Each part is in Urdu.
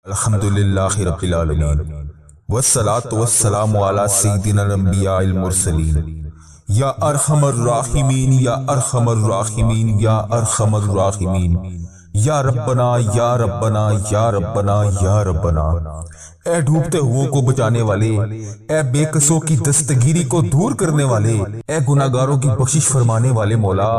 الحمدللہ رب العالمین والصلاة والسلام علی سیدنا الانبیاء المرسلین یا ارحم الراحمین یا ارحم الراحمین یا ارحم الراحمین یا ربنا یا ربنا یا ربنا یا ربنا۔ اے ڈوبتے ہوئوں کو بچانے والے، اے بے کسوں کی دستگیری کو دور کرنے والے، اے گناہگاروں کی بخشش فرمانے والے مولا،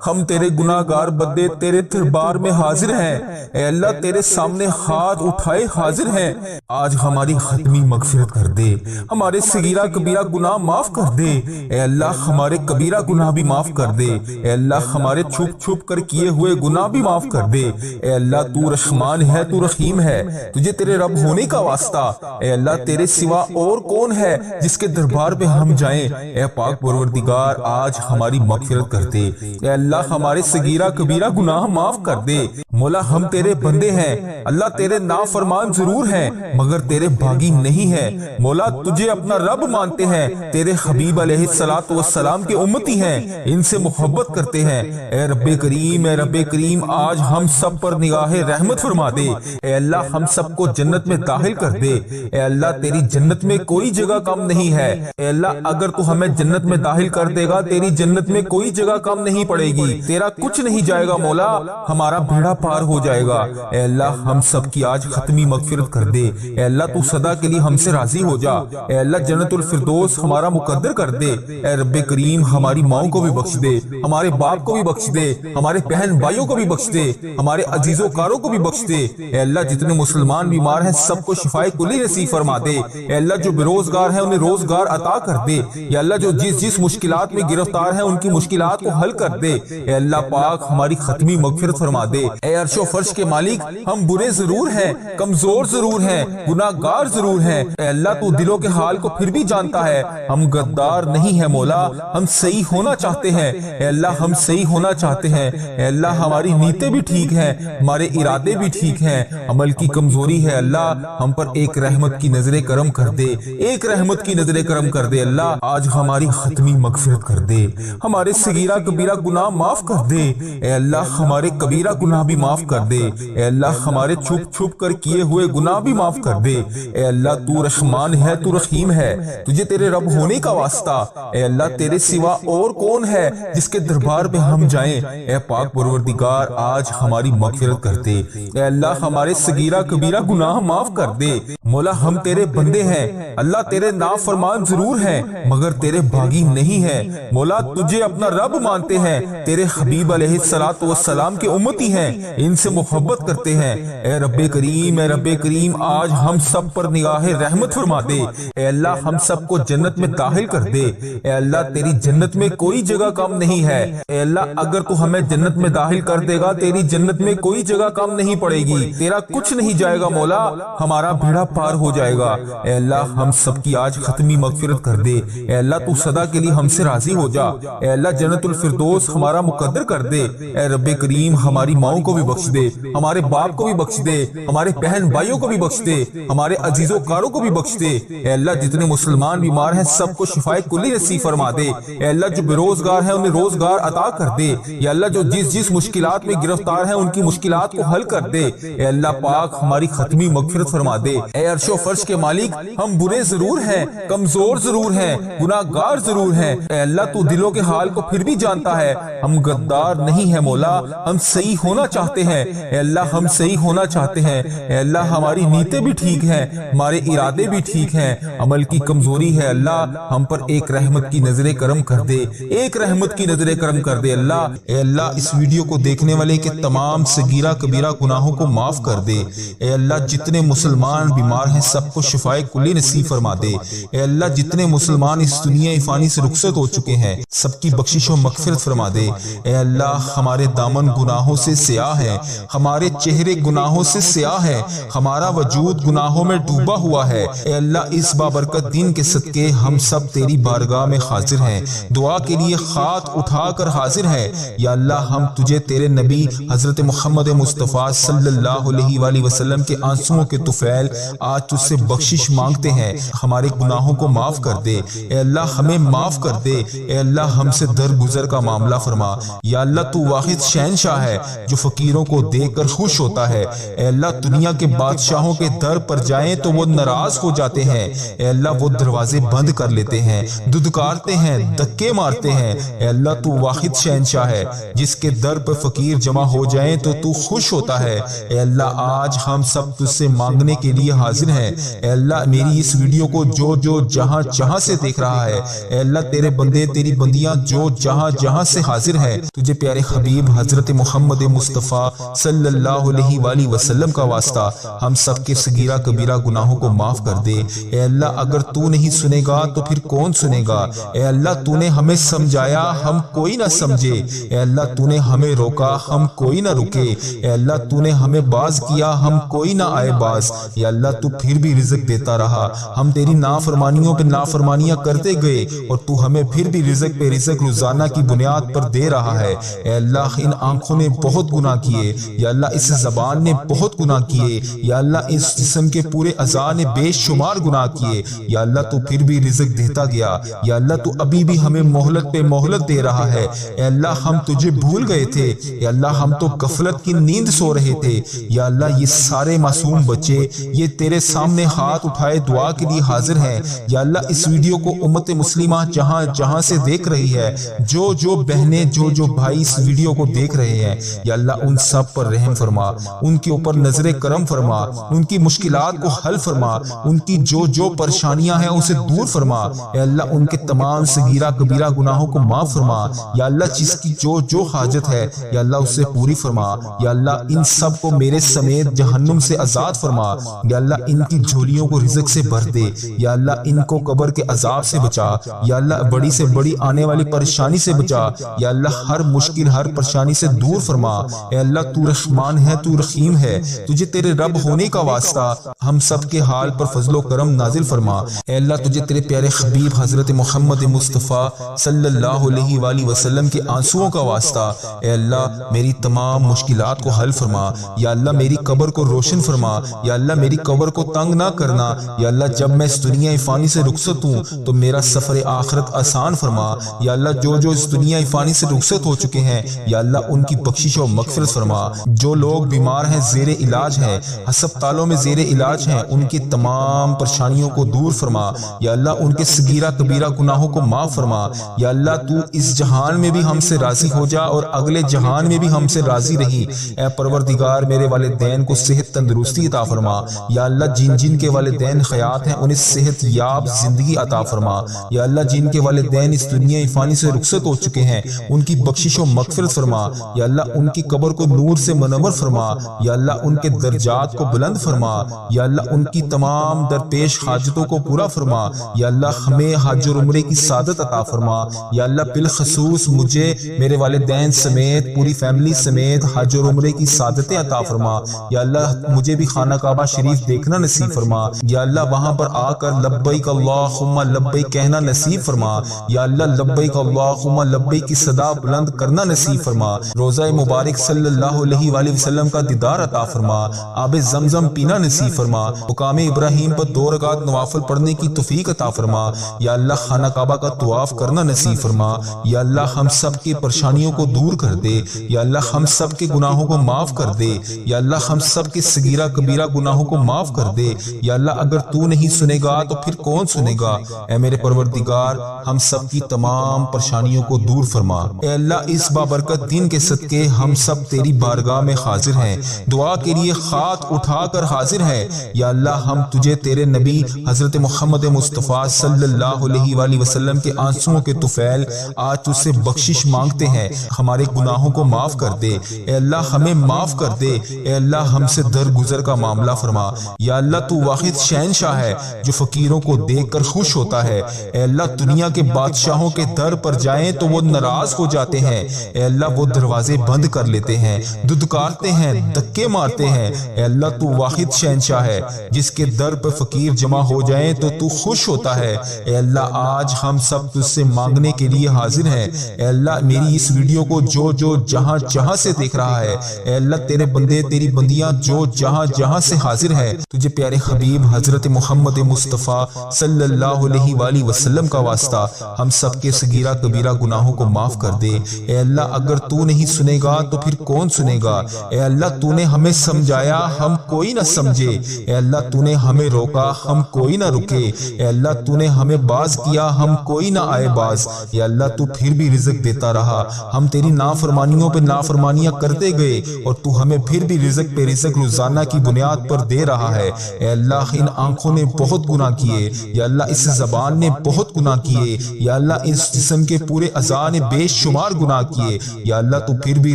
ہم تیرے گناہگار بندے تیرے دربار میں حاضر ہیں۔ اے اللہ تیرے سامنے ہاتھ اٹھائے حاضر ہیں، آج ہماری ختمی مغفرت کر دے، ہمارے صغیرہ کبیرہ گناہ معاف کر دے۔ اے اللہ ہمارے کبیرہ گناہ بھی معاف کر دے، اے اللہ ہمارے چھپ چھپ کر کیے ہوئے گناہ بھی معاف کر دے۔ اے اللہ تو رحمان ہے، تو رحیم ہے، تجھے تیرے رب ہونے کا واسطہ۔ اے اللہ تیرے سوا اور کون ہے جس کے دربار پہ ہم جائیں؟ اے پاک پروردگار آج ہماری مغفرت کر دے، اے اللہ ہمارے صغیرہ کبیرہ گناہ معاف کر دے۔ مولا ہم تیرے بندے ہیں، اللہ تیرے نافرمان ضرور ہیں مگر تیرے باغی نہیں ہیں۔ مولا تجھے اپنا رب مانتے ہیں، تیرے حبیب علیہ الصلوۃ والسلام کے امتی ہیں، ان سے محبت کرتے ہیں۔ اے رب کریم، اے رب کریم آج ہم سب پر نگاہ رحمت فرما دے۔ اے اللہ ہم سب کو جنت میں داخل کر دے۔ اے اللہ تیری جنت میں کوئی جگہ کم نہیں ہے، اے اللہ اگر تو ہمیں جنت میں داخل کر دے گا تیری جنت میں کوئی جگہ کم نہیں پڑے گی، تیرا کچھ نہیں جائے گا مولا، ہمارا بیڑا پار ہو جائے گا۔ اے اللہ ہم سب کی آج ختمی مغفرت کر دے، اے اللہ تو صدا کے لیے ہم سے راضی ہو جا۔ اے اللہ جنت الفردوس ہمارا مقدر کر دے۔ اے رب کریم ہماری ماؤں کو بھی بخش دے، ہمارے باپ کو بھی بخش دے، ہمارے بہن بھائیوں کو بھی بخش دے، ہمارے عزیزوں کاروں کو بھی بخش دے۔ اے اللہ جتنے مسلمان بیمار ہیں سب کو شفائے کلی نصیب فرما دے۔ اے اللہ جو بے روزگار ہیں انہیں روزگار عطا کر دے۔ یا اللہ جو جس مشکلات میں گرفتار ہیں ان کی مشکلات کو حل کر دے۔ اے اللہ پاک ہماری ختمی مغفرت فرما دے۔ اے عرش و فرش کے مالک ہم برے ضرور ہیں، کمزور ضرور ہیں، گناہگار ضرور ہیں، اے اللہ تو دلوں کے حال کو پھر بھی جانتا ہے، ہم غدار نہیں ہیں مولا، ہم صحیح ہونا چاہتے ہیں۔ اے اللہ ہم صحیح ہونا چاہتے ہیں، اے اللہ ہماری نیتیں بھی ٹھیک ہیں، ہمارے ارادے بھی ٹھیک ہیں، عمل کی کمزوری ہے اللہ ہم پر ایک رحمت کی نظر کرم کر دے، ایک رحمت کی نظر کرم کر دے۔ اللہ آج ہماری ختمی مغفرت کر دے، ہمارے صغیرہ کبیرہ گناہ معاف کر دے، اے اللہ ہمارے کبیرہ گناہ بھی معاف کر دے، اے اللہ ہمارے چھپ چھپ کر کیے ہوئے گناہ بھی معاف کر دے۔ اے اللہ تو رحمان ہے، تو رحیم ہے، تجھے تیرے رب ہونے کا واسطہ۔ اے اللہ تیرے سوا اور کون ہے جس کے دربار پہ ہم جائیں؟ اے پاک پروردگار آج ہماری مغفرت کر دے، اے اللہ ہمارے صغیرہ کبیرہ گناہ معاف کر دے۔ مولا ہم تیرے بندے ہیں، اللہ تیرے نافرمان ضرور ہیں مگر تیرے باغی نہیں ہیں۔ مولا تجھے اپنا رب مانتے ہیں، تیرے حبیب علیہ الصلوۃ والسلام کے امتی ہیں، ان سے محبت کرتے ہیں۔ اے رب کریم، اے رب کریم آج ہم سب پر نگاہ رحمت فرما دے۔ اے اللہ ہم سب کو جنت میں داخل کر دے۔ اے اللہ تیری جنت میں کوئی جگہ کم نہیں ہے، اے اللہ اگر تو ہمیں جنت میں داخل کر دے گا تیری جنت میں کوئی جگہ کم نہیں پڑے گی، تیرا کچھ نہیں جائے گا مولا، ہمارا بیڑا پار ہو جائے گا۔ اے اللہ ہم سب کی آج ختمی مغفرت کر دے، اے اللہ تو صدا کے لیے ہم سے راضی ہو جا۔ اے اللہ جنت الفردوس ہمارا مقدر کر دے۔ اے رب کریم ہماری ماؤں کو بھی بخش دے، ہمارے باپ کو بھی بخش دے، ہمارے بہن بھائیوں کو بھی بخش دے، ہمارے عزیزوں کاروں کو بھی بخش دے۔ اے اللہ جتنے مسلمان بیمار ہیں سب کو شفائے کلی نصیب فرما دے۔ اے اللہ جو بے روزگار ہیں انہیں روزگار عطا کر دے۔ یا اللہ جو جس مشکلات میں گرفتار ہیں ان کی مشکلات کو حل کر دے۔ اے اللہ پاک ہماری ختمی مغفرت فرما دے۔ اے عرش و فرش کے مالک ہم برے ضرور ہیں، کمزور ضرور ہیں، گناہگار ضرور ہیں، اے اللہ تو دلوں کے حال کو پھر بھی جانتا ہے، ہم غدار نہیں ہیں مولا، ہم صحیح ہونا چاہتے ہیں۔ اے اللہ ہم صحیح ہونا چاہتے ہیں، اے اللہ ہماری نیتیں بھی ٹھیک ہیں، ہمارے ارادے بھی ٹھیک ہیں، عمل کی کمزوری ہے اللہ ہم پر ایک رحمت کی نظر کرم کر دے، ایک رحمت کی نظر کرم کر دے اللہ۔ اے اللہ اس ویڈیو کو دیکھنے والے کے تمام صغیرہ کبیرہ گناہوں کو معاف کر دے۔ اے اللہ جتنے مسلمان بیمار ہیں سب کو شفائے کلی نصیب فرما دے۔ اے اللہ جتنے مسلمان اس دنیا فانی سے رخصت ہو چکے ہیں سب کی بخشش و مغفرت فرما دے۔ اے اللہ ہمارے دامن گناہوں سے سیاہ ہے، ہمارے چہرے گناہوں سے سیاہ ہے، ہمارا وجود گناہوں میں ڈوبا ہوا ہے۔ اے اللہ اس بابرکت دین کے صدقے ہم سب تیری بارگاہ میں حاضر ہیں، دعا کے لیے ہاتھ اٹھا کر حاضر ہیں۔ یا اللہ ہم تجھے تیرے نبی حضرت حضرت محمد مصطفیٰ صلی اللہ علیہ وآلہ وسلم کے آنسوؤں کے طفیل آج تجھ سے بخشش مانگتے ہیں، ہمارے گناہوں کو معاف کر دے، اے اللہ ہمیں معاف کر دے، اے اللہ ہم سے درگزر کا معاملہ فرما، یا اللہ تو واحد شہنشاہ ہے جو فقیروں کو دیکھ کر خوش ہوتا ہے، اے اللہ دنیا کے بادشاہوں کے در پر جائیں تو وہ ناراض ہو جاتے ہیں، اے اللہ وہ دروازے بند کر لیتے ہیں، دھتکارتے ہیں، دھکے مارتے ہیں، اے اللہ تو واحد شہنشاہ ہے جس کے در پر فقیر جمع ہو جائیں تو خوش ہوتا ہے، اے اللہ آج ہم سب تجھ سے مانگنے کے لیے حاضر ہیں، اے اللہ میری اس ویڈیو کو جو جہاں جہاں سے دیکھ رہا ہے، اے اللہ تیرے بندے تیری بندیاں جو جہاں جہاں سے حاضر ہیں، تجھے پیارے حبیب حضرت محمد مصطفیٰ صلی اللہ علیہ وآلہ وسلم کا واسطہ ہم سب کے صغیرہ کبیرہ گناہوں کو معاف کر دے، اے اللہ اگر تو نہیں سنے گا تو پھر کون سنے گا، اے اللہ تو نے ہمیں سمجھایا ہم کوئی نہ سمجھے، اے اللہ تو نے ہمیں روکا ہم کوئی نہ رکے، اے اللہ تو نے ہمیں باز کیا ہم کوئی نہ آئے باز، یا اللہ تو پھر بھی رزق دیتا رہا، ہم تیری نافرمانیوں پہ نافرمانیاں کرتے گئے اور تو ہمیں پھر بھی رزق پہ رزق روزانہ کی بنیاد پر دے رہا ہے، اے اللہ ان آنکھوں نے بہت گناہ کیے، یا اللہ اس زبان نے بہت گناہ کیے، یا اللہ اس جسم کے پورے اعضاء نے بے شمار گناہ کیے، یا اللہ تو پھر بھی رزق دیتا گیا، یا اللہ تو ابھی بھی ہمیں مہلت پہ مہلت دے رہا ہے، اے اللہ ہم تجھے بھول گئے تھے، یا اللہ ہم تو غفلت کی نیند سو رہے تھے، یا اللہ یہ سارے معصوم بچے یہ تیرے سامنے ہاتھ اٹھائے دعا کے لیے حاضر ہیں، یا اللہ اس ویڈیو کو امت مسلمہ جہاں جہاں سے دیکھ رہی ہے، جو بہنیں جو بھائی اس ویڈیو کو دیکھ رہے ہیں، یا اللہ ان سب پر رحم فرما، ان کے اوپر نظر کرم فرما، ان کی مشکلات کو حل فرما، ان کی جو پریشانیاں ہیں اسے دور فرما، اے اللہ ان کے تمام صغیرہ کبیرہ گناہوں کو معاف فرما، یا اللہ جس کی جو حاجت ہے یا اللہ اسے پوری فرما، یا اللہ ان سب کو میرے سمیت جہنم سے آزاد فرما، یا اللہ ان کی جھولیوں کو رزق سے بھر دے، یا اللہ ان کو قبر کے عذاب سے بچا، یا اللہ بڑی سے بڑی آنے والی پریشانی سے بچا، یا اللہ ہر مشکل ہر پریشانی سے دور فرما، اے اللہ تو رحمان ہے تو رحیم ہے، تجھے تیرے رب ہونے کا واسطہ ہم سب کے حال پر فضل و کرم نازل فرما، اے اللہ تجھے تیرے پیارے حبیب حضرت محمد مصطفیٰ صلی اللہ علیہ وآلہ وسلم کے آنسوؤں کا واسطہ اے اللہ میری تمام مشکلات کو حل فرما، یا اللہ میری قبر کو روشن فرما، یا اللہ میری قبر کو تنگ نہ کرنا، یا اللہ جب میں اس دنیا فانی سے رخصت ہوں تو میرا سفر آخرت آسان فرما، یا اللہ جو اس دنیا فانی سے رخصت ہو چکے ہیں یا اللہ ان کی بخشش و مغفرت فرما، جو لوگ بیمار ہیں زیر علاج ہیں ہسپتالوں میں زیر علاج ہیں ان کی تمام پریشانیوں کو دور فرما، یا اللہ ان کے صغیرہ کبیرہ گناہوں کو معاف فرما، یا اللہ تو اس جہان میں بھی ہم سے راضی ہو جا اور اگلے جہان میں بھی ہم سے راضی رہی، اے پروردگار میرے والدین کو صحت تندرستی عطا فرما، یا اللہ جن کے والدین حیات ہیں انہیں صحت یاب زندگی عطا فرما، یا اللہ جن کے والدین اس دنیا فانی سے رخصت ہو چکے ہیں ان کی بخشش و مغفرت فرما، یا اللہ ان کی قبر کو نور سے منور فرما، یا اللہ ان کے درجات کو بلند فرما، یا اللہ ان کی تمام درپیش حاجتوں کو پورا فرما، یا اللہ ہمیں حج اور عمرے کی سعادت عطا فرما، یا اللہ بالخصوص مجھے میرے والدین سمیت پوری فیملی سمیت حج اور عمرے کی سعادتیں عطا فرما، یا اللہ مجھے بھی خانہ کعبہ شریف دیکھنا نصیب فرما، یا اللہ وہاں پر آ کر لبیک اللہم لبیک کہنا نصیب فرما، یا اللہ لبیک اللہم لبیک کی صدا بلند کرنا نصیب فرما، روضہ مبارک صلی اللہ علیہ وآلہ وسلم کا دیدار عطا فرما، آب زمزم پینا نصیب فرما، مقام ابراہیم پر 2 رکعت نوافل پڑھنے کی توفیق عطا فرما، یا اللہ خانہ کعبہ کا طواف کرنا نصیب فرما، یا اللہ ہم سب کی پریشانیوں کو دور کر دے، یا اللہ ہم سب کے گناہوں کو معاف کر دے، یا اللہ ہم سب کے صغیرہ کبیرہ گناہوں کو معاف کر دے، یا اللہ اگر تو نہیں سنے گا تو پھر کون سنے گا، اے میرے پروردگار ہم سب کی تمام پریشانیوں کو دور فرما، اے اللہ اس بابرکت دن کے صدقے ہم سب تیری بارگاہ میں حاضر ہیں، دعا کے لیے ہاتھ اٹھا کر حاضر ہیں، یا اللہ ہم تجھے تیرے نبی حضرت محمد مصطفیٰ صلی اللہ علیہ وآلہ وسلم کے آنسوؤں کے طفیل آج تجھ سے بخشش مانگتے ہیں، ہمارے گناہوں کو معاف کر دے، اے اللہ ہمیں معاف کر دے، اے اللہ ہم سے درگزر کا معاملہ فرما، یا اللہ تو واحد شہنشاہ ہے جو فقیروں کو دیکھ کر خوش ہوتا ہے، اے اللہ دنیا کے بادشاہوں کے در پر جائیں تو وہ ناراض ہو جاتے ہیں، اے اللہ وہ دروازے بند کر لیتے ہیں، دھتکارتے ہیں، دھکے مارتے ہیں، اے اللہ تو واحد شہنشاہ ہے جس کے در پر فقیر جمع ہو جائیں تو خوش ہوتا ہے، اے اللہ آج ہم سب تجھ سے مانگنے کے لیے حاضر ہیں، اے اللہ میری اس ویڈیو کو جو جہاں جہاں سے دیکھ رہا ہے۔ اے اللہ تیرے بندے تیری بندیاں جو جہاں جہاں سے حاضر ہیں، تجھے پیارے حبیب حضرت محمد مصطفیٰ صلی اللہ علیہ وآلہ وسلم کا واسطہ ہم سب کے صغیرہ کبیرہ گناہوں کو معاف کر دے۔ اے اللہ اگر تو نہیں سنے گا تو پھر کون سنے گا؟ اے اللہ تو نے ہمیں سمجھایا ہم کوئی نہ سمجھے، اے اللہ تو نے ہمیں روکا ہم کوئی نہ رکے، اے اللہ تو نے ہمیں باز کیا ہم کوئی نہ آئے باز، اے اللہ تو پھر بھی رزق دیتا رہا، ہم تیری نافرمانیوں پہ نافرمانیاں کرتے گئے اور تو ہمیں پھر بھی رزق پہ رزق روزانہ کی بنیاد پر دے رہا ہے۔ اے اللہ ان آنکھوں نے بہت گناہ کیے، یا اللہ اس زبان نے بہت گناہ کیے، یا اللہ اس جسم کے پورے اعضاء نے بے شمار گناہ کیے، یا اللہ تو پھر بھی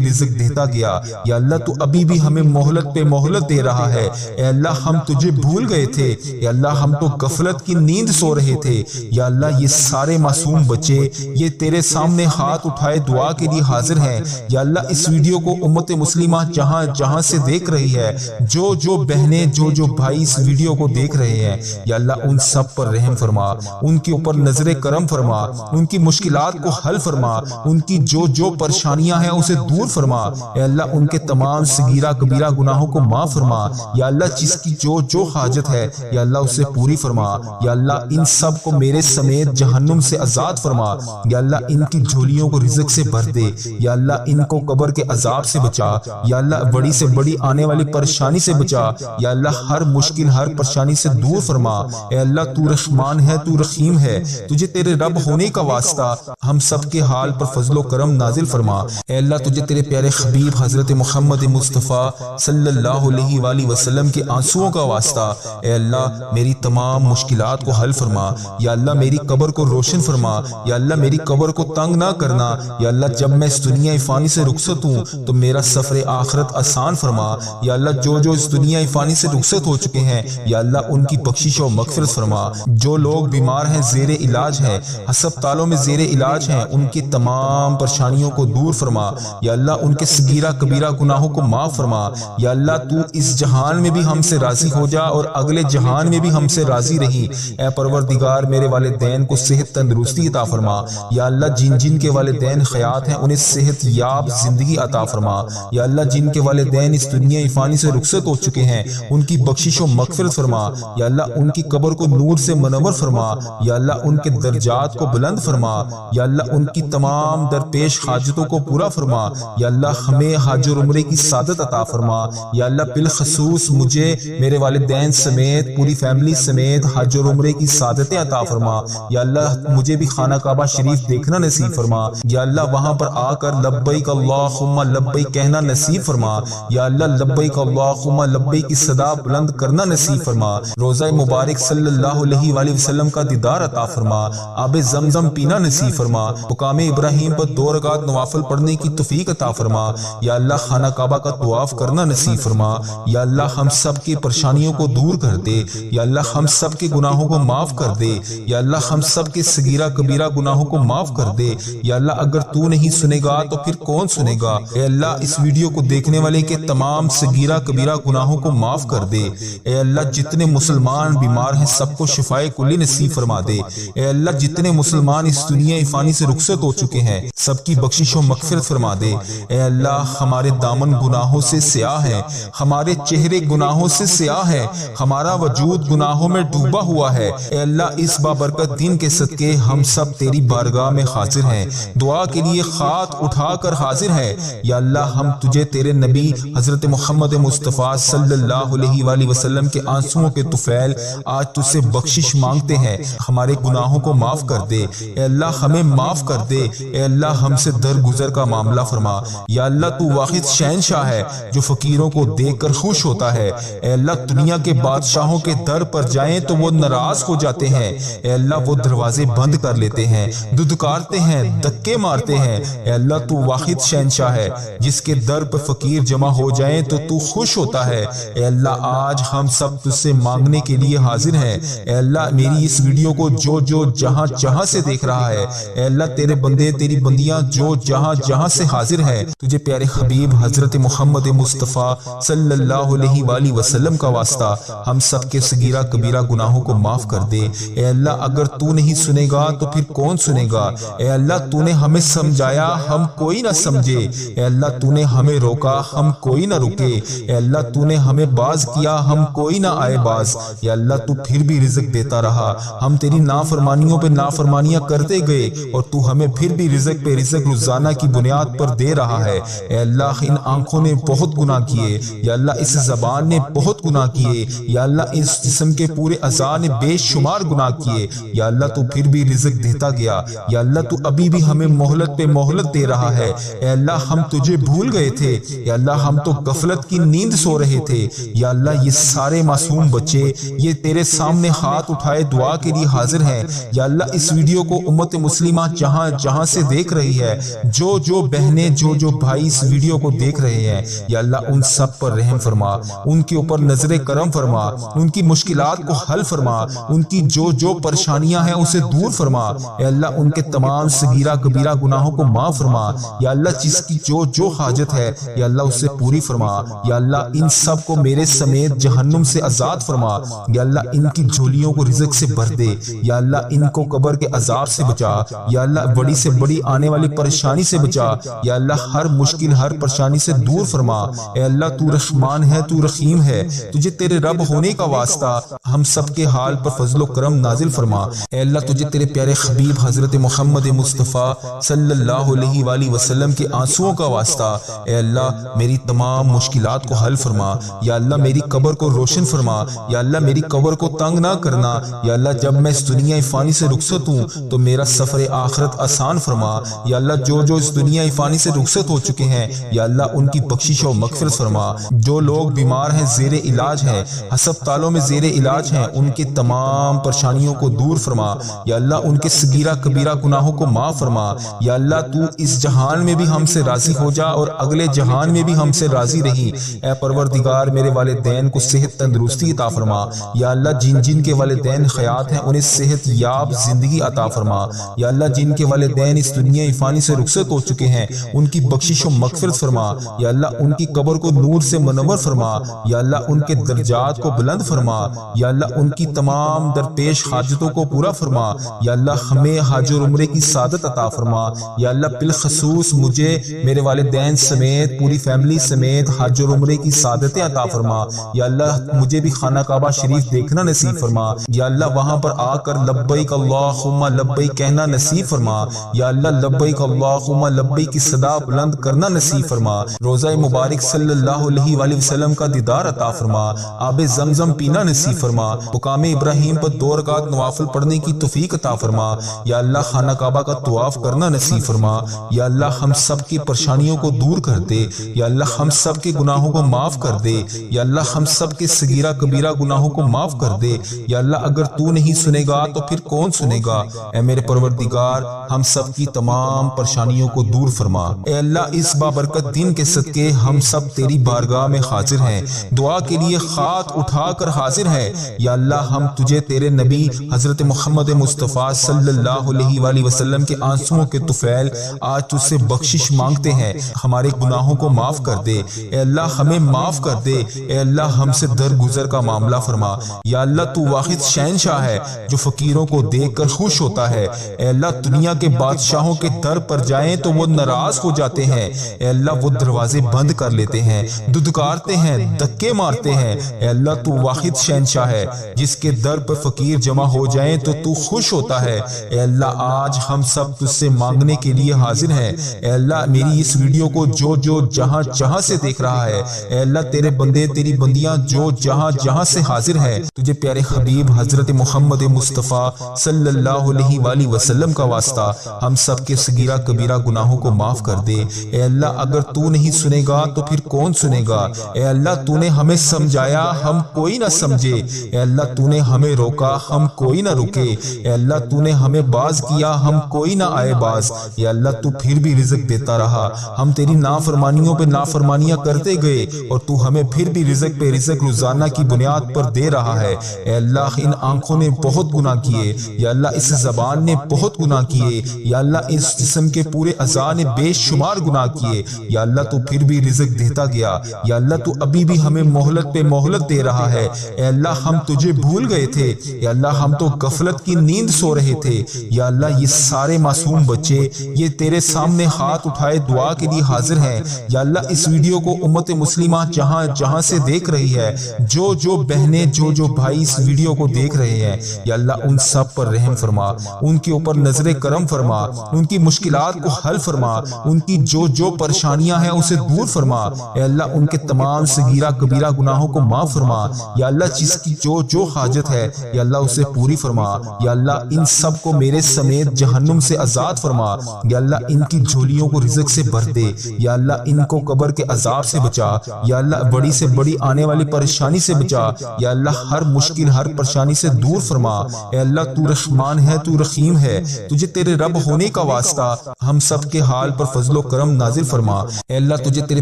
رزق دیتا گیا، یا اللہ تو ابھی بھی ہمیں مہلت پہ مہلت دے رہا ہے۔ اے اللہ ہم تجھے بھول گئے تھے، یا اللہ ہم تو غفلت کی نیند سو رہے تھے، یا اللہ یہ سارے معصوم بچے یہ تیرے سامنے ہاتھ اٹھائے دعا کے لیے حاضر ہیں، یا اللہ اس ویڈیو کو امت مسلمہ جہاں جہاں سے دیکھ رہی ہے، جو جو بہنیں جو جو بھائی اس ویڈیو کو دیکھ رہے ہیں، یا اللہ ان سب پر رحم فرما، ان کے اوپر نظر کرم فرما، ان کی مشکلات کو حل فرما، ان کی جو جو پریشانیاں ہیں اسے دور فرما، اے اللہ ان کے تمام صغیرہ کبیرہ گناہوں کو معاف فرما، یا اللہ جس کی جو جو حاجت ہے یا اللہ اسے پوری فرما، یا اللہ ان سب کو میرے سمیت جہنم سے آزاد فرما، یا اللہ ان کی جھولیوں کو رزق سے بھر دے، یا اللہ ان کو قبر کے عذاب سے بچا، یا اللہ بڑی سے بڑی آنے والی پریشانی سے بچا، یا اللہ ہر مشکل ہر پریشانی سے دور فرما، اے اللہ تو رحمان ہے تو رحیم ہے، تجھے تیرے رب ہونے کا واسطہ ہم سب کے حال پر فضل و کرم نازل فرما، اے اللہ تجھے تیرے پیارے حبیب حضرت محمد مصطفیٰ صلی اللہ علیہ وآلہ وسلم کے آنسوؤں کا واسطہ اے اللہ میری تمام مشکلات کو حل فرما، یا اللہ میری قبر کو روشن فرما، یا اللہ میری قبر کو تنگ نہ کرنا، یا اللہ جب میں اس دنیا فانی سے رخصت ہوں تو میرا سفر آخرت آسان فرما، یا اللہ جو جو اس دنیا فانی سے رخصت ہو چکے ہیں یا اللہ ان کی بخشش و مغفرت فرما، جو لوگ بیمار ہیں زیر علاج ہیں ہسپتالوں میں زیر علاج ہیں ان کی تمام پریشانیوں کو دور فرما، یا اللہ ان کے صغیرہ کبیرہ گناہوں کو معاف فرما، یا اللہ تو اس جہان میں بھی ہم سے راضی ہو جا اور اگلے جہان میں بھی ہم سے راضی رہی، اے پروردگار میرے والدین کو صحت تندرستی عطا فرما، یا اللہ جن جن کے والدین حیات ہیں انہیں صحت یاب زندگی عطا فرما، یا اللہ جن کے والدین اس دنیا فانی سے رخصت ہو چکے ہیں ان کی بخشش و مغفرت فرما، یا اللہ ان کی قبر کو نور سے منور فرما، یا اللہ ان کے درجات کو بلند فرما، یا اللہ ان کی تمام درپیش حاجتوں کو پورا فرما، یا اللہ ہمیں حج اور عمرے کی سعادت عطا فرما، یا اللہ بالخصوص مجھے میرے والدین سمیت پوری فیملی سمیت حج اور عمرے کی سعادتیں عطا فرما، یا اللہ مجھے بھی خانہ کعبہ شریف دیکھنا نصیب فرما، یا اللہ وہاں پر آ کر لبیک اللہم لبیک کہنا نصیب فرما، یا اللہ لبیک اللہم لبیک کی صدا بلند کرنا نصیب فرما، روزہ مبارک صلی اللہ علیہ وآلہ وسلم کا دیدار عطا فرما، آب زمزم پینا نصیب فرما، مقام ابراہیم پر 2 رکعت نوافل پڑھنے کی توفیق عطا فرما، یا اللہ خانہ کعبہ کا طواف کرنا نصیب فرما، یا اللہ ہم سب کی پریشانیوں کو دور کر دے، یا اللہ ہم سب کے گناہوں کو معاف کر دے، یا اللہ ہم سب کے صغیرہ کبیرہ گناہوں کو معاف کر دے، یا اللہ اگر تو نہیں سنے گا تو پھر کون سنے گا؟ اے اللہ اس ویڈیو کو دیکھنے والے کے تمام صغیرہ کبیرہ گناہوں کو معاف کر دے، اے اللہ جتنے مسلمان بیمار ہیں سب کو شفائے کلی نصیب فرما دے، اے اللہ جتنے مسلمان اس دنیا فانی سے رخصت ہو چکے ہیں سب کی بخشش و مغفرت فرما دے، اے اللہ ہمارے دامن گناہوں سے سیاہ ہے، ہمارے چہرے گناہوں سے سیاہ ہے، ہمارا وجود گناہوں میں ڈوبا ہوا ہے، اے اللہ اس بابرکت دن کے صدقے ہم سب تیری بارگاہ میں حاضر ہیں، دعا کے لیے ہاتھ اٹھا کر حاضر ہیں، یا اللہ ہم تجھے تیرے نبی حضرت محمد مصطفیٰ صلی اللہ علیہ وآلہ وسلم کے آنسوؤں کے طفیل آج تجھ سے بخشش مانگتے ہیں، ہمارے گناہوں کو معاف کر دے، اے اللہ ہمیں معاف کر دے، اے اللہ ہم سے درگزر کا معاملہ فرما، یا اللہ تو واحد شہنشاہ ہے جو فقیروں کو دیکھ کر خوش ہوتا ہے، اے اللہ دنیا کے بادشاہوں کے در پر جائیں تو وہ ناراض ہو جاتے ہیں، اے اللہ وہ دروازے بند کر لیتے ہیں، دھتکارتے ہیں، دھکے مارتے ہیں، اے اللہ تو واحد شہنشاہ ہے جس کے در پر فقیر جمع ہو جائیں تو خوش ہوتا ہے، اے اللہ آج ہم سب تجھ سے مانگنے کے لیے حاضر ہیں، اے اللہ میری اس ویڈیو کو جو جو جہاں جہاں سے دیکھ رہا ہے، اے اللہ تیرے بندے تیری بندیاں جو جہاں جہاں سے حاضر ہیں تجھے پیارے حبیب حضرت محمد مصطفیٰ صلی اللہ علیہ وآلہ وسلم کا واسطہ ہم سب کے صغیرہ کبیرہ گناہوں کو معاف کر دے، اے اللہ اگر تو نہیں سنے گا تو پھر کون سنے گا؟ اے اللہ تو نے ہمیں سمجھایا ہم کوئی نہ سمجھے، اے اللہ اللہ تو نے ہمیں روکا ہم کوئی نہ رکے، اے اللہ تو نے ہمیں باز کیا ہم کوئی نہ آئے باز، یا اللہ تو پھر بھی رزق دیتا رہا، ہم تیری نافرمانیوں پہ نافرمانیاں کرتے گئے اور تو ہمیں پھر بھی رزق پہ رزق روزانہ کی بنیاد پر دے رہا ہے۔ اے اللہ ان آنکھوں نے بہت گناہ کیے، یا اللہ اس زبان نے بہت گناہ کیے، یا اللہ اس جسم کے پورے اعضاء نے بے شمار گناہ کیے، یا اللہ تو پھر بھی رزق دیتا گیا، یا اللہ تو ابھی بھی ہمیں مہلت پہ مہلت دے رہا ہے۔ اے اللہ ہم تجھے بھول گئے تھے، یا اللہ ہم تو غفلت کی نیند سو رہے تھے، یا اللہ یہ سارے معصوم بچے یہ تیرے سامنے ہاتھ اٹھائے دعا کے لیے حاضر ہیں، یا اللہ اس ویڈیو کو امت مسلمہ جہاں جہاں سے دیکھ رہی ہے، جو بہنیں جو بھائی اس ویڈیو کو دیکھ رہے ہیں، یا اللہ ان سب پر رحم فرما، ان کے اوپر نظر کرم فرما، ان کی مشکلات کو حل فرما، ان کی جو پریشانیاں ہیں اسے دور فرما، اے اللہ ان کے تمام صغیرہ کبیرہ گناہوں کو معاف فرما، یا اللہ جس کی جو حاجت ہے یا اللہ اسے پوری فرما، یا اللہ ان سب کو میرے سمیت جہنم سے آزاد فرما، یا اللہ ان کی جھولیوں کو رزق سے بھر دے، یا اللہ ان کو قبر کے عذاب سے بچا، یا اللہ بڑی سے بڑی آنے والی پریشانی سے بچا، یا اللہ ہر مشکل ہر پریشانی سے دور فرما، اے اللہ تو رحمان ہے تو رحیم ہے، تجھے تیرے رب ہونے کا واسطہ ہم سب کے حال پر فضل و کرم نازل فرما، اے اللہ تجھے تیرے پیارے حبیب حضرت محمد مصطفیٰ صلی اللہ علیہ وآلہ وسلم کے آنسوؤں کا واسطہ، اے اللہ میری تمام مشکلات کو حل فرما، یا اللہ میری قبر کو روشن فرما، یا اللہ میری قبر کو تنگ نہ کرنا، یا اللہ جب میں اس دنیا فانی سے رخصت ہوں تو میرا سفر آخرت آسان فرما، یا اللہ جو اس دنیا فانی سے رخصت ہو چکے ہیں یا اللہ ان کی بخشش و مغفرت فرما، جو لوگ بیمار ہیں زیر علاج ہیں ہسپتالوں میں زیر علاج ہیں ان کی تمام پریشانیوں کو دور فرما، یا اللہ ان کے صغیرہ کبیرہ گناہوں کو معاف فرما، یا اللہ تو اس جہان میں بھی ہم سے راضی ہو جا اور اگلے جہان میں بھی ہم سے راضی رہی، اے پروردگار میرے والدین کو صحت تندرستی عطا فرما، یا اللہ جن کے والدین حیات ہیں انہیں صحت یاب زندگی عطا فرما، یا اللہ جن کے والدین اس دنیا فانی سے رخصت ہو چکے ہیں ان کی بخشش و مغفرت فرما، یا اللہ ان کی قبر کو نور سے منور فرما، یا اللہ ان کے درجات کو بلند فرما، یا اللہ ان کی تمام درپیش حاجتوں کو پورا فرما، یا اللہ ہمیں حج اور عمرے کی سعادت عطا فرما، یا اللہ بالخصوص مجھے میرے والدین سمیت پوری فیملی سمیت حج اور عمرے کی سعادتیں عطا فرما، یا اللہ مجھے بھی خانہ کعبہ شریف دیکھنا نصیب فرما، یا اللہ وہاں پر آ کر لبیک اللہم لبیک کہنا نصیب فرما، یا اللہ لبیک اللہم لبیک کی صدا بلند کرنا نصیب فرما، روزہ مبارک صلی اللہ علیہ وآلہ وسلم کا دیدار عطا فرما، آب زمزم پینا نصیب فرما، مقام ابراہیم پر 2 رکعت نوافل پڑھنے کی توفیق عطا فرما، یا اللہ خانہ کعبہ کا طواف کرنا نصیب فرما، یا اللہ ہم سب کی پریشانیوں کو دور کر دے، یا اللہ ہم سب کے گناہوں کو معاف کر دے، یا اللہ ہم سب کے صغیرہ کبیرہ گناہوں کو معاف کر دے، یا اللہ اگر تو نہیں سنے گا تو پھر کون سنے گا، اے میرے پروردگار ہم سب کی تمام پریشانیوں کو دور فرما، اے اللہ اس بابرکت دن کے صدقے ہم سب تیری بارگاہ میں حاضر ہیں، دعا کے لیے ہاتھ اٹھا کر حاضر ہیں، یا اللہ ہم تجھے تیرے نبی حضرت محمد مصطفیٰ صلی اللہ علیہ وآلہ وسلم کے آنسوؤں کے طفیل آج تجھ سے بخشش مانگتے ہیں، ہمارے گناہوں کو معاف کر دے، اے اللہ ہمیں معاف کر دے، اے اللہ ہم سے درگزر کا معاملہ فرما، یا اللہ تو واحد شہنشاہ ہے جو فقیروں کو دیکھ کر خوش ہوتا ہے، اے اللہ دنیا کے بادشاہوں کے در پر جائیں تو وہ ناراض ہو جاتے ہیں، اے اللہ وہ دروازے بند کر لیتے ہیں، دھتکارتے ہیں، دھکے مارتے ہیں، اے اللہ تو واحد شہنشاہ ہے جس کے در پر فقیر جمع ہو جائیں تو خوش ہوتا ہے، اے اللہ آج ہم سب تجھ سے مانگنے کے لیے حاضر ہیں، اے اللہ میری اس ویڈیو کو جو جہاں سے دیکھ رہا ہے، اے اللہ تیرے بندے تیری بندیاں جو جہاں سے حاضر ہیں، تجھے پیارے حبیب حضرت محمد مصطفیٰ صلی اللہ علیہ وآلہ وسلم کا واسطہ ہم سب کے صغیرہ کبیرہ گناہوں کو معاف کر دے، اے اللہ اگر تو نہیں سنے گا تو پھر کون سنے گا، اے اللہ تو نے ہمیں سمجھایا ہم کوئی نہ سمجھے، اے اللہ تو نے ہمیں روکا ہم کوئی نہ رکے، اے اللہ تو نے ہمیں باز کیا ہم کوئی نہ آئے باز، اے اللہ تو پھر بھی رزق دیتا رہا، ہم تیری نافرمانیوں پہ نافرمانیاں کرتے گئے اور تو ہمیں پھر بھی رزق پہ رزق روزانہ کی بنیاد پر دے رہا ہے، اے اللہ ان آنکھوں نے بہت گناہ کیے، یا اللہ اس زبان نے بہت گناہ کیے، یا اللہ اس جسم کے پورے اعضاء نے بے شمار گناہ کیے، یا اللہ تو پھر بھی رزق دیتا گیا، یا اللہ تو ابھی بھی ہمیں مہلت پہ مہلت دے رہا ہے، اے اللہ ہم تجھے بھول گئے تھے، یا اللہ ہم تو غفلت کی نیند سو رہے تھے، یا اللہ یہ سارے معصوم بچے یہ تیرے سامنے ہاتھ اٹھائے دعا کے لیے حاضر ہیں۔ یا اللہ اس ویڈیو کو امت مسلمہ جہاں جہاں سے دیکھ رہی ہے، جو بہنیں جو بھائی اس ویڈیو کو دیکھ رہے ہیں، یا اللہ ان سب پر رحم فرما، ان کے اوپر نظر کرم فرما، ان کی مشکلات کو حل فرما، ان کی جو پریشانیاں ہیں اسے دور فرما۔ اے اللہ ان کے تمام صغیرہ کبیرہ گناہوں کو معاف فرما۔ یا اللہ جس کی جو حاجت ہے یا اللہ اسے پوری فرما۔ یا اللہ ان سب کو میرے سمیت جہنم سے آزاد فرما۔ یا اللہ ان کی جھولیوں کو رزق سے بھر دے۔ یا اللہ ان کو قبر کے عذاب سے بچا۔ یا اللہ بڑی سے بڑی آنے والی پریشانی سے بچا۔ یا اللہ ہر مشکل ہر پریشانی سے دور فرما۔ اے اللہ تو رحمان ہے، تو رحیم ہے، تجھے تیرے رب ہونے کا واسطہ ہم سب کے حال پر فضل و کرم نازل فرما۔ اے اللہ تجھے تیرے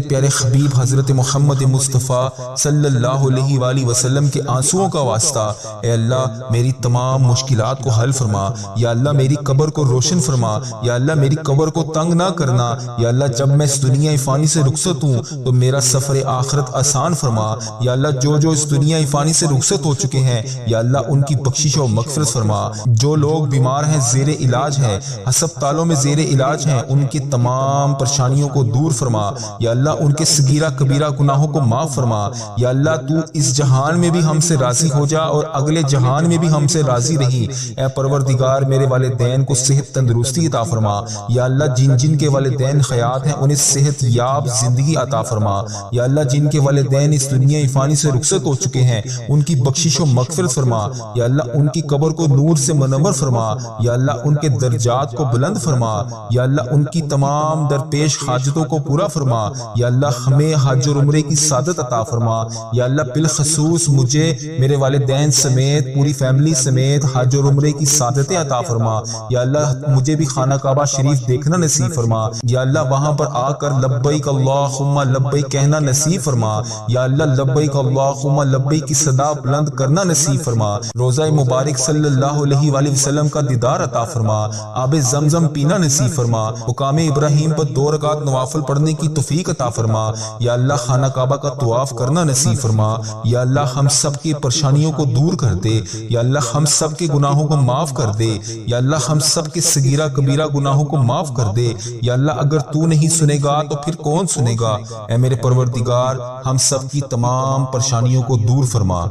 پیارے حبیب حضرت محمد مصطفیٰ صلی اللہ علیہ وآلہ وسلم کے آنسوؤں کا واسطہ اے اللہ میری تمام مشکلات کو حل فرما۔ یا اللہ میری قبر کو روشن فرما۔ یا اللہ میری قبر کو تنگ نہ کرنا۔ یا اللہ جب میں اس دنیا فانی سے رخصت ہوں تو میرا سفر آخرت آسان فرما۔ یا اللہ جو اس دنیا فانی سے رخصت ہو چکے ہیں یا اللہ ان کی بخشش و مغفرت فرما۔ جو لوگ بیمار ہیں، زیر علاج ہیں، ہسپتالوں میں زیر علاج ہیں، ان کی تمام پریشانیوں کو دور فرما۔ یا اللہ ان کے صغیرہ کبیرہ گناہوں کو معاف فرما۔ یا اللہ تو اس جہان میں بھی ہم سے راضی ہو جا اور اگلے جہان میں بھی ہم سے راضی رہی۔ اے پروردگار میرے والدین کو صحت تندرستی عطا فرما۔ یا اللہ جن کے والدین حیات ہیں انہیں صحت یاب زندگی عطا فرما۔ یا اللہ جن کے والدین اس دنیا فانی سے رخصت ہو چکے ہیں ان کی بخشش و مغفرت فرما۔ یا اللہ ان کی قبر کو نور سے منور فرما۔ یا اللہ ان کے درجات کو بلند فرما۔ یا اللہ ان کی تمام درپیش حاجتوں کو پورا فرما۔ یا اللہ ہمیں حج اور عمرے کی سعادت عطا فرما۔ یا اللہ بالخصوص مجھے میرے والدین سمیت پوری فیملی سمیت حج اور عمرے کی سعادتیں عطا فرما۔ یا اللہ مجھے بھی خانہ کعبہ شریف دیکھنا نصیب فرما۔ یا اللہ وہاں پر آ کر لبیک اللہم لبیک کہنا نصیب فرما۔ یا اللہ لبیک اللہم لبیک کی صدا بلند کرنا نصیب فرما۔ روزہ مبارک صلی اللہ علیہ وآلہ وسلم کا دیدار عطا فرما۔ آب زمزم پینا نصیب فرما۔ مقام ابراہیم پر 2 رکعت نوافل پڑھنے کی توفیق عطا فرما۔ یا اللہ خانہ کعبہ کا طواف کرنا نصیب فرما۔ یا اللہ ہم سب کی پریشانیوں کو دور کر دے۔ یا اللہ ہم سب کے گناہوں کو معاف کر دے۔ یا اللہ ہم سب کے صغیرہ کبیرہ گناہوں کو معاف کر دے۔ یا اللہ اگر تو نہیں سنے گا تو پھر کون سنے گا؟ اے میرے پروردگار ہم سب کی تمام پریشانیوں کو دور فرما۔